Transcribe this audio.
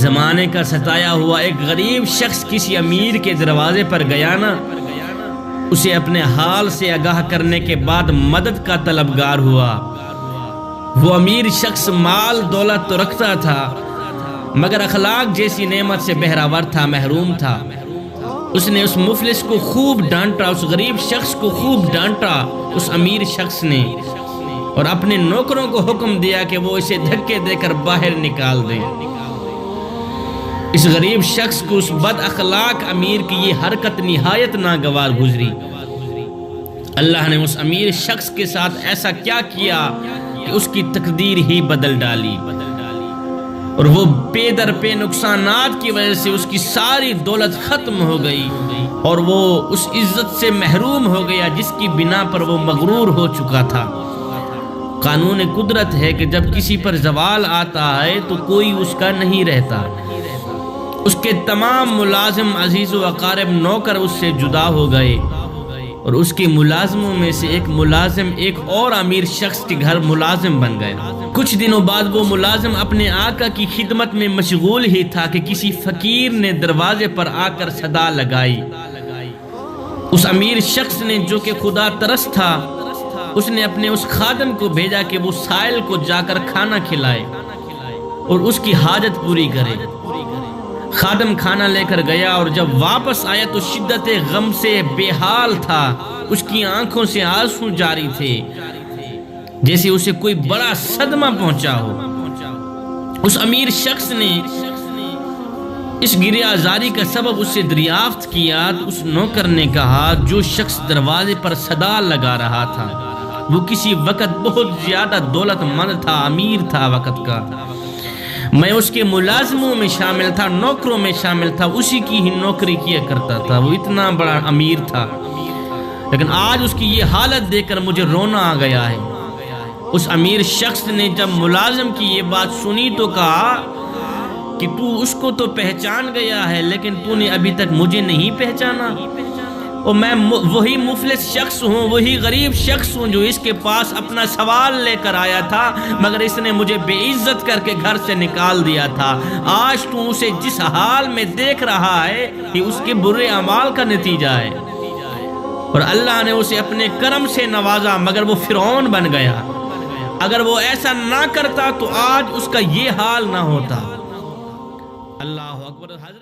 زمانے کا ستایا ہوا ایک غریب شخص کسی امیر کے دروازے پر گیا نا، اسے اپنے حال سے آگاہ کرنے کے بعد مدد کا طلبگار ہوا۔ وہ امیر شخص مال دولت تو رکھتا تھا مگر اخلاق جیسی نعمت سے بہراور تھا، محروم تھا۔ اس نے اس مفلس کو خوب ڈانٹا، اس غریب شخص کو خوب ڈانٹا اس امیر شخص نے، اور اپنے نوکروں کو حکم دیا کہ وہ اسے دھکے دے کر باہر نکال دیں۔ اس غریب شخص کو اس بد اخلاق امیر کی یہ حرکت نہایت ناگوار گزری۔ اللہ نے اس امیر شخص کے ساتھ ایسا کیا کیا کہ اس کی تقدیر ہی بدل ڈالی، اور وہ پے در پے نقصانات کی وجہ سے اس کی ساری دولت ختم ہو گئی، اور وہ اس عزت سے محروم ہو گیا جس کی بنا پر وہ مغرور ہو چکا تھا۔ قانون قدرت ہے کہ جب کسی پر زوال آتا ہے تو کوئی اس کا نہیں رہتا۔ اس کے تمام ملازم عزیز و اقارب نوکر اس سے جدا ہو گئے، اور اس کے ملازموں میں سے ایک ملازم ایک اور امیر شخص کے گھر ملازم بن گیا۔ کچھ دنوں بعد وہ ملازم اپنے آقا کی خدمت میں مشغول ہی تھا کہ کسی فقیر نے دروازے پر آ کر صدا لگائی۔ اس امیر شخص نے جو کہ خدا ترس تھا، اس نے اپنے اس خادم کو بھیجا کہ وہ سائل کو جا کر کھانا کھلائے اور اس کی حاجت پوری کرے۔ خادم کھانا لے کر گیا، اور جب واپس آیا تو شدت غم سے بے حال تھا، اس کی آنکھوں سے آنسو جاری تھے جیسے اسے کوئی بڑا صدمہ پہنچا ہو۔ اس امیر شخص نے اس گریہ زاری کا سبب اس سے دریافت کیا تو اس نوکر نے کہا، جو شخص دروازے پر صدا لگا رہا تھا وہ کسی وقت بہت زیادہ دولت مند تھا، امیر تھا وقت کا۔ میں اس کے ملازموں میں شامل تھا، نوکروں میں شامل تھا، اسی کی ہی نوکری کیا کرتا تھا، وہ اتنا بڑا امیر تھا، لیکن آج اس کی یہ حالت دیکھ کر مجھے رونا آ گیا ہے۔ اس امیر شخص نے جب ملازم کی یہ بات سنی تو کہا کہ تو اس کو تو پہچان گیا ہے لیکن تو نے ابھی تک مجھے نہیں پہچانا، اور میں وہی مفلس شخص ہوں، وہی غریب شخص ہوں جو اس کے پاس اپنا سوال لے کر آیا تھا، مگر اس نے مجھے بے عزت کر کے گھر سے نکال دیا تھا۔ آج تو اسے جس حال میں دیکھ رہا ہے یہ اس کے برے اعمال کا نتیجہ ہے، اور اللہ نے اسے اپنے کرم سے نوازا مگر وہ فرعون بن گیا۔ اگر وہ ایسا نہ کرتا تو آج اس کا یہ حال نہ ہوتا۔ اللہ اکبر۔ حضرت